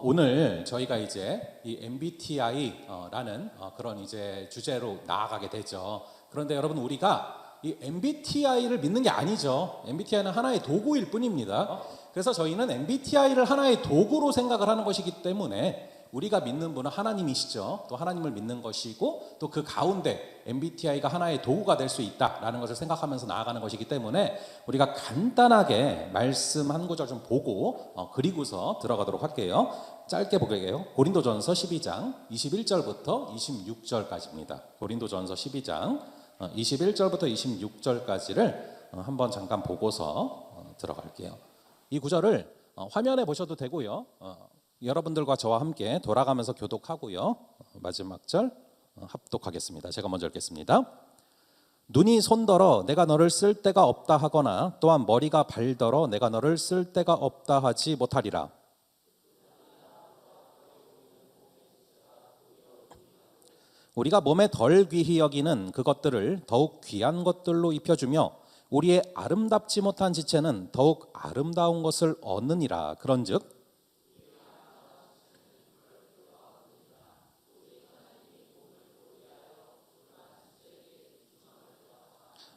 오늘 저희가 이제 이 MBTI라는 그런 이제 주제로 나아가게 되죠. 그런데 여러분, 우리가 이 MBTI를 믿는 게 아니죠. MBTI는 하나의 도구일 뿐입니다. 그래서 저희는 MBTI를 하나의 도구로 생각을 하는 것이기 때문에 우리가 믿는 분은 하나님이시죠. 또 하나님을 믿는 것이고, 또 그 가운데 MBTI가 하나의 도구가 될 수 있다라는 것을 생각하면서 나아가는 것이기 때문에 우리가 간단하게 말씀 한 구절 좀 보고 그리고서 들어가도록 할게요. 짧게 보게요. 고린도전서 12장 21절부터 26절까지입니다. 고린도전서 12장 21절부터 26절까지를 한번 잠깐 보고서 들어갈게요. 이 구절을 화면에 보셔도 되고요. 여러분들과 저와 함께 돌아가면서 교독하고요. 마지막 절 합독하겠습니다. 제가 먼저 읽겠습니다. 눈이 손더러 내가 너를 쓸 데가 없다 하거나 또한 머리가 발더러 내가 너를 쓸 데가 없다 하지 못하리라. 우리가 몸에 덜 귀히 여기는 그것들을 더욱 귀한 것들로 입혀주며 우리의 아름답지 못한 지체는 더욱 아름다운 것을 얻느니라. 그런즉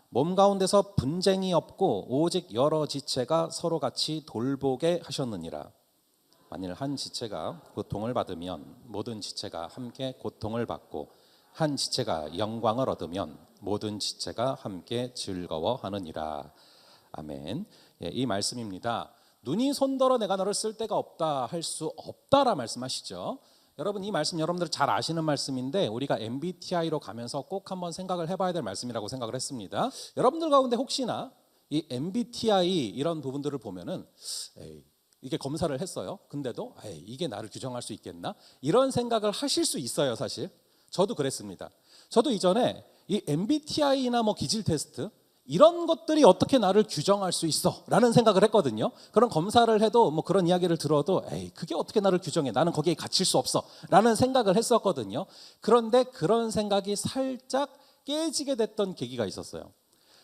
몸 가운데서 분쟁이 없고 오직 여러 지체가 서로 같이 돌보게 하셨느니라. 만일 한 지체가 고통을 받으면 모든 지체가 함께 고통을 받고 한 지체가 영광을 얻으면 모든 지체가 함께 즐거워하느니라. 아멘. 이 말씀입니다. 눈이 손더러 내가 너를 쓸 데가 없다 할 수 없다라 말씀하시죠. 여러분, 이 말씀 여러분들 잘 아시는 말씀인데 우리가 MBTI로 가면서 꼭 한번 생각을 해봐야 될 말씀이라고 생각을 했습니다. 여러분들 가운데 혹시나 이 MBTI 이런 부분들을 보면은 이게 검사를 했어요. 근데도 이게 나를 규정할 수 있겠나? 이런 생각을 하실 수 있어요. 사실 저도 그랬습니다. 저도 이전에 이 MBTI나 뭐 기질 테스트 이런 것들이 어떻게 나를 규정할 수 있어? 라는 생각을 했거든요. 그런 검사를 해도 뭐 그런 이야기를 들어도 그게 어떻게 나를 규정해? 나는 거기에 갇힐 수 없어. 라는 생각을 했었거든요. 그런데 그런 생각이 살짝 깨지게 됐던 계기가 있었어요.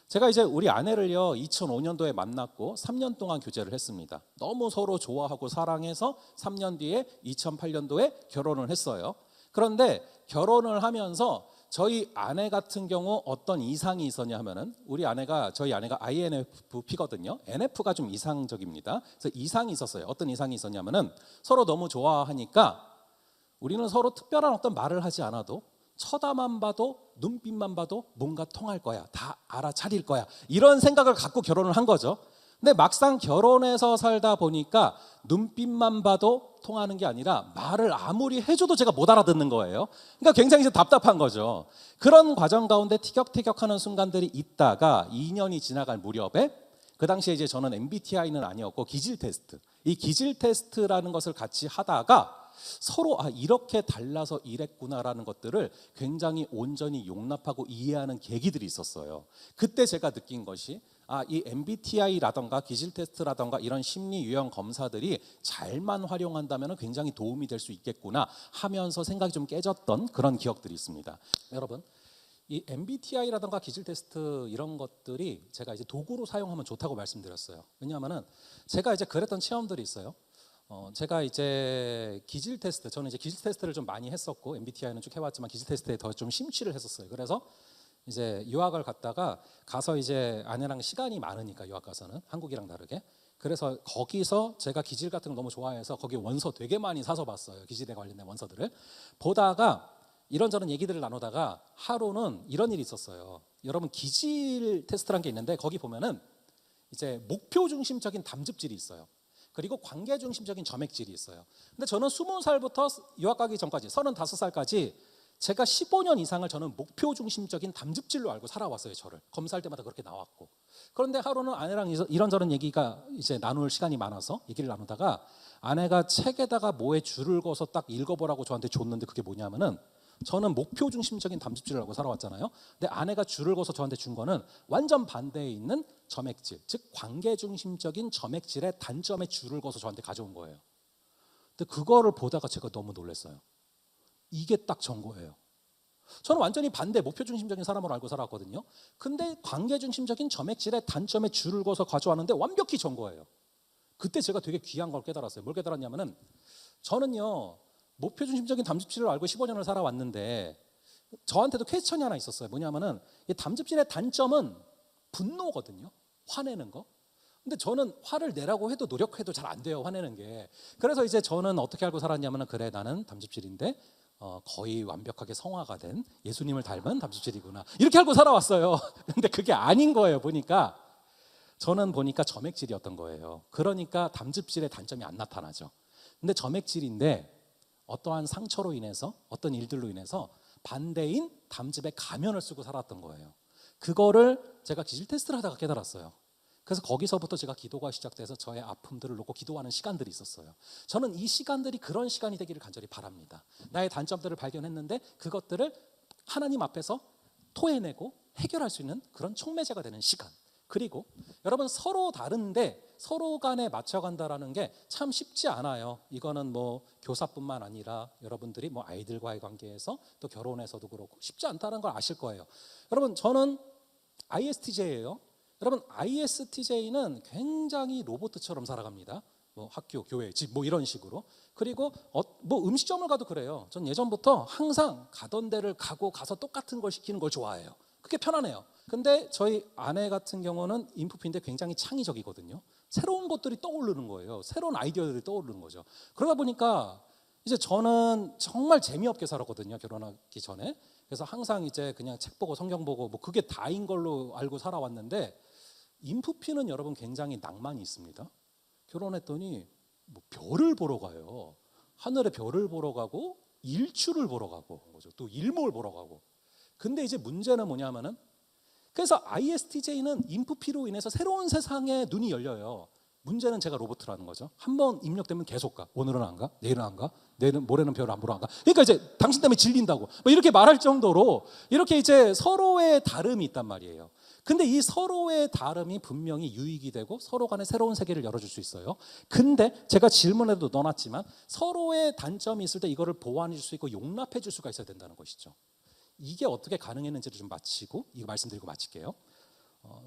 제가 이제 우리 아내를요 2005년도에 만났고 3년 동안 교제를 했습니다. 너무 서로 좋아하고 사랑해서 3년 뒤에 2008년도에 결혼을 했어요. 그런데 결혼을 하면서 저희 아내 같은 경우 어떤 이상이 있었냐 하면은 저희 아내가 INFP거든요. NF가 좀 이상적입니다. 그래서 이상이 있었어요. 어떤 이상이 있었냐면은 서로 너무 좋아하니까 우리는 서로 특별한 어떤 말을 하지 않아도 쳐다만 봐도 눈빛만 봐도 뭔가 통할 거야. 다 알아차릴 거야. 이런 생각을 갖고 결혼을 한 거죠. 근데 막상 결혼해서 살다 보니까 눈빛만 봐도 통하는 게 아니라 말을 아무리 해줘도 제가 못 알아듣는 거예요. 그러니까 굉장히 답답한 거죠. 그런 과정 가운데 티격태격하는 순간들이 있다가 2년이 지나갈 무렵에 그 당시에 이제 저는 MBTI는 아니었고 기질 테스트, 이 기질 테스트라는 것을 같이 하다가 서로 이렇게 달라서 이랬구나라는 것들을 굉장히 온전히 용납하고 이해하는 계기들이 있었어요. 그때 제가 느낀 것이 이 MBTI라던가 기질 테스트라던가 이런 심리 유형 검사들이 잘만 활용한다면 굉장히 도움이 될 수 있겠구나 하면서 생각이 좀 깨졌던 그런 기억들이 있습니다. 여러분, 이 MBTI라던가 기질 테스트 이런 것들이 제가 이제 도구로 사용하면 좋다고 말씀드렸어요. 왜냐하면은 제가 이제 그랬던 체험들이 있어요. 제가 이제 기질 테스트, 저는 이제 기질 테스트를 좀 많이 했었고 MBTI는 쭉 해왔지만 기질 테스트에 더 좀 심취를 했었어요. 그래서 이제 유학을 갔다가 가서 이제 아내랑 시간이 많으니까 유학 가서는 한국이랑 다르게, 그래서 거기서 제가 기질 같은 걸 너무 좋아해서 거기 원서 되게 많이 사서 봤어요. 기질에 관련된 원서들을 보다가 이런저런 얘기들을 나누다가 하루는 이런 일이 있었어요. 여러분, 기질 테스트란 게 있는데 거기 보면은 이제 목표 중심적인 담즙질이 있어요. 그리고 관계 중심적인 점액질이 있어요. 근데 저는 20살부터 유학 가기 전까지 35살까지 제가 15년 이상을 저는 목표 중심적인 담즙질로 알고 살아왔어요. 저를 검사할 때마다 그렇게 나왔고. 그런데 하루는 아내랑 이런저런 얘기가 이제 나눌 시간이 많아서 얘기를 나누다가 아내가 책에다가 뭐에 줄을 그어서 딱 읽어보라고 저한테 줬는데 그게 뭐냐면은, 저는 목표 중심적인 담즙질을 알고 살아왔잖아요. 근데 아내가 줄을 그어서 저한테 준 거는 완전 반대에 있는 점액질, 즉 관계 중심적인 점액질의 단점에 줄을 그어서 저한테 가져온 거예요. 근데 그거를 보다가 제가 너무 놀랐어요. 이게 딱 전 거예요. 저는 완전히 반대 목표 중심적인 사람으로 알고 살았거든요. 근데 관계 중심적인 점액질의 단점에 줄을 그어서 가져왔는데 완벽히 전 거예요. 그때 제가 되게 귀한 걸 깨달았어요. 뭘 깨달았냐면은 저는요 목표 중심적인 담즙질을 알고 15년을 살아왔는데 저한테도 퀘스천이 하나 있었어요. 뭐냐면은 이 담즙질의 단점은 분노거든요. 화내는 거. 근데 저는 화를 내라고 해도 노력해도 잘 안 돼요. 화내는 게. 그래서 이제 저는 어떻게 알고 살았냐면은 그래 나는 담즙질인데 거의 완벽하게 성화가 된 예수님을 닮은 담즙질이구나. 이렇게 알고 살아왔어요. 근데 그게 아닌 거예요. 보니까 저는 보니까 점액질이었던 거예요. 그러니까 담즙질의 단점이 안 나타나죠. 근데 점액질인데 어떠한 상처로 인해서 어떤 일들로 인해서 반대인 담즙의 가면을 쓰고 살았던 거예요. 그거를 제가 기질 테스트를 하다가 깨달았어요. 그래서 거기서부터 제가 기도가 시작돼서 저의 아픔들을 놓고 기도하는 시간들이 있었어요. 저는 이 시간들이 그런 시간이 되기를 간절히 바랍니다. 나의 단점들을 발견했는데 그것들을 하나님 앞에서 토해내고 해결할 수 있는 그런 촉매제가 되는 시간. 그리고 여러분 서로 다른데 서로 간에 맞춰간다라는 게 참 쉽지 않아요. 이거는 뭐 교사뿐만 아니라 여러분들이 뭐 아이들과의 관계에서 또 결혼에서도 그렇고 쉽지 않다는 걸 아실 거예요. 여러분 저는 ISTJ예요. 여러분 ISTJ는 굉장히 로봇처럼 살아갑니다. 뭐 학교, 교회, 집 뭐 이런 식으로. 그리고 뭐 음식점을 가도 그래요. 전 예전부터 항상 가던 데를 가서 똑같은 걸 시키는 걸 좋아해요. 그게 편하네요. 근데 저희 아내 같은 경우는 인프피인데 굉장히 창의적이거든요. 새로운 것들이 떠오르는 거예요. 새로운 아이디어들이 떠오르는 거죠. 그러다 보니까 이제 저는 정말 재미없게 살았거든요. 결혼하기 전에. 그래서 항상 이제 그냥 책 보고 성경 보고 뭐 그게 다인 걸로 알고 살아왔는데 인프피는 여러분 굉장히 낭만이 있습니다. 결혼했더니 뭐 별을 보러 가요. 하늘에 별을 보러 가고 일출을 보러 가고 또 일몰 보러 가고. 근데 이제 문제는 뭐냐면은 그래서 ISTJ는 인프피로 인해서 새로운 세상에 눈이 열려요. 문제는 제가 로봇이라는 거죠. 한번 입력되면 계속 가. 오늘은 안 가, 내일은 안 가, 내일은 모레는 별 안 보러 안 가. 그러니까 이제 당신 때문에 질린다고 뭐 이렇게 말할 정도로 이렇게 이제 서로의 다름이 있단 말이에요. 근데 이 서로의 다름이 분명히 유익이 되고 서로 간에 새로운 세계를 열어줄 수 있어요. 근데 제가 질문에도 넣어놨지만 서로의 단점이 있을 때 이거를 보완해 줄 수 있고 용납해 줄 수가 있어야 된다는 것이죠. 이게 어떻게 가능했는지를 좀 마치고 이거 말씀드리고 마칠게요.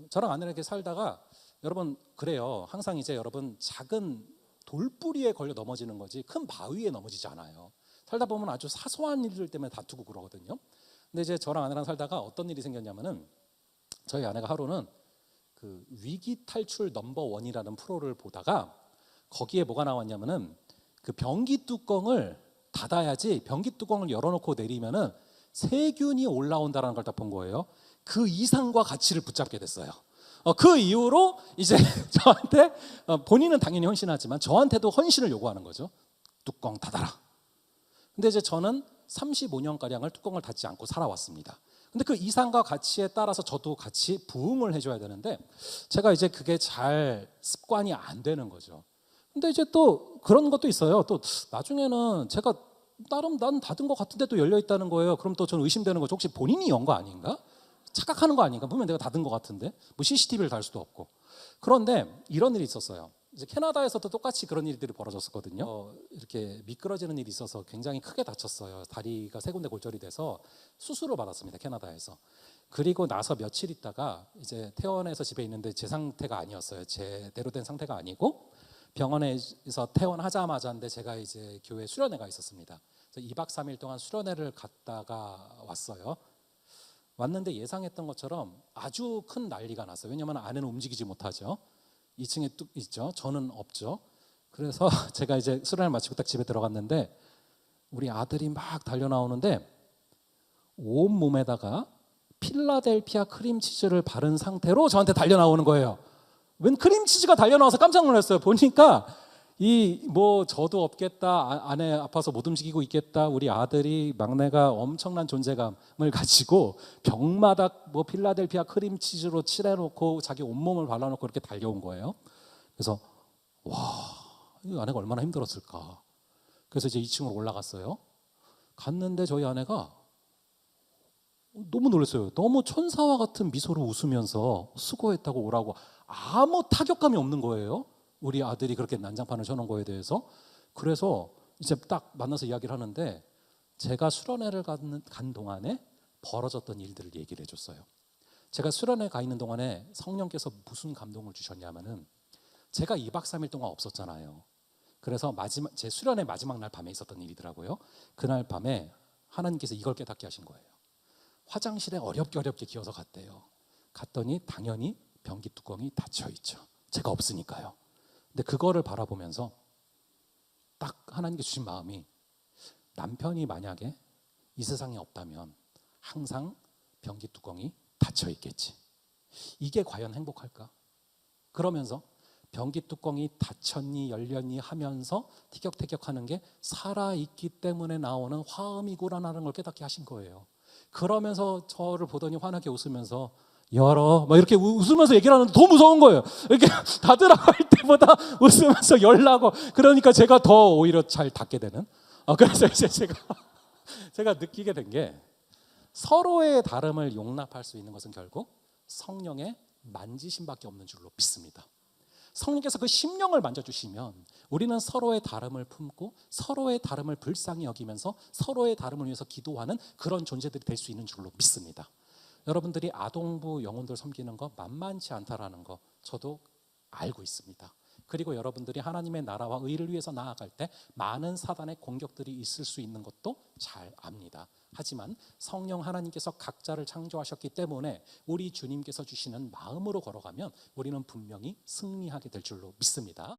저랑 아내랑 이렇게 살다가 여러분 그래요. 항상 이제 여러분 작은 돌뿌리에 걸려 넘어지는 거지 큰 바위에 넘어지지 않아요. 살다 보면 아주 사소한 일들 때문에 다투고 그러거든요. 근데 이제 저랑 아내랑 살다가 어떤 일이 생겼냐면은 저희 아내가 하루는 그 위기 탈출 넘버 원이라는 프로를 보다가 거기에 뭐가 나왔냐면은 그 변기 뚜껑을 닫아야지 변기 뚜껑을 열어놓고 내리면은 세균이 올라온다는 걸 딱 본 거예요. 그 이상과 가치를 붙잡게 됐어요. 그 이후로 이제 저한테 본인은 당연히 헌신하지만 저한테도 헌신을 요구하는 거죠. 뚜껑 닫아라. 근데 이제 저는 35년가량을 뚜껑을 닫지 않고 살아왔습니다. 근데 그 이상과 가치에 따라서 저도 같이 부응을 해줘야 되는데 제가 이제 그게 잘 습관이 안 되는 거죠. 근데 이제 또 그런 것도 있어요. 또 나중에는 제가 나름 난 닫은 것 같은데 또 열려 있다는 거예요. 그럼 또 저는 의심되는 거죠. 혹시 본인이 연 거 아닌가? 착각하는 거 아닌가? 보면 내가 닫은 것 같은데 뭐 CCTV를 달 수도 없고. 그런데 이런 일이 있었어요. 이제 캐나다에서도 똑같이 그런 일들이 벌어졌었거든요. 이렇게 미끄러지는 일이 있어서 굉장히 크게 다쳤어요. 다리가 세 군데 골절이 돼서 수술을 받았습니다. 캐나다에서. 그리고 나서 며칠 있다가 이제 퇴원해서 집에 있는데 제 상태가 아니었어요. 제대로 된 상태가 아니고 병원에서 퇴원하자마자인데 제가 이제 교회 수련회가 있었습니다. 그래서 2박 3일 동안 수련회를 갔다가 왔어요. 왔는데 예상했던 것처럼 아주 큰 난리가 났어요. 왜냐하면 아내는 움직이지 못하죠. 2층에 뚝 있죠. 저는 없죠. 그래서 제가 이제 수련을 마치고 딱 집에 들어갔는데 우리 아들이 막 달려 나오는데 온 몸에다가 필라델피아 크림치즈를 바른 상태로 저한테 달려 나오는 거예요. 웬 크림치즈가 달려 나와서 깜짝 놀랐어요. 보니까 저도 없겠다, 아내 아파서 못 움직이고 있겠다, 우리 아들이 막내가 엄청난 존재감을 가지고 병마다 뭐 필라델피아 크림치즈로 칠해놓고 자기 온몸을 발라놓고 이렇게 달려온 거예요. 그래서 와, 이 아내가 얼마나 힘들었을까. 그래서 이제 2층으로 올라갔어요. 갔는데 저희 아내가 너무 놀랐어요. 너무 천사와 같은 미소로 웃으면서 수고했다고 오라고 아무 타격감이 없는 거예요. 우리 아들이 그렇게 난장판을 쳐놓은 거에 대해서. 그래서 이제 딱 만나서 이야기를 하는데 제가 수련회를 간 동안에 벌어졌던 일들을 얘기를 해줬어요. 제가 수련회 가 있는 동안에 성령께서 무슨 감동을 주셨냐면은 제가 2박 3일 동안 없었잖아요. 그래서 제 수련의 마지막 날 밤에 있었던 일이더라고요. 그날 밤에 하나님께서 이걸 깨닫게 하신 거예요. 화장실에 어렵게 기어서 갔대요. 갔더니 당연히 변기 뚜껑이 닫혀 있죠. 제가 없으니까요. 근데 그거를 바라보면서 딱 하나님께 주신 마음이, 남편이 만약에 이 세상에 없다면 항상 변기 뚜껑이 닫혀 있겠지. 이게 과연 행복할까? 그러면서 변기 뚜껑이 닫혔니 열렸니 하면서 티격태격하는 게 살아있기 때문에 나오는 화음이구나라는 걸 깨닫게 하신 거예요. 그러면서 저를 보더니 환하게 웃으면서 열어 막 이렇게 웃으면서 얘기를 하는데 더 무서운 거예요. 이렇게 닫으라고 할 때보다 웃으면서 열라고. 그러니까 제가 더 오히려 잘 닫게 되는. 그래서 이제 제가 느끼게 된 게, 서로의 다름을 용납할 수 있는 것은 결국 성령의 만지심밖에 없는 줄로 믿습니다. 성령께서 그 심령을 만져주시면 우리는 서로의 다름을 품고 서로의 다름을 불쌍히 여기면서 서로의 다름을 위해서 기도하는 그런 존재들이 될 수 있는 줄로 믿습니다. 여러분들이 아동부 영혼들 섬기는 거 만만치 않다라는 거 저도 알고 있습니다. 그리고 여러분들이 하나님의 나라와 의를 위해서 나아갈 때 많은 사단의 공격들이 있을 수 있는 것도 잘 압니다. 하지만 성령 하나님께서 각자를 창조하셨기 때문에 우리 주님께서 주시는 마음으로 걸어가면 우리는 분명히 승리하게 될 줄로 믿습니다.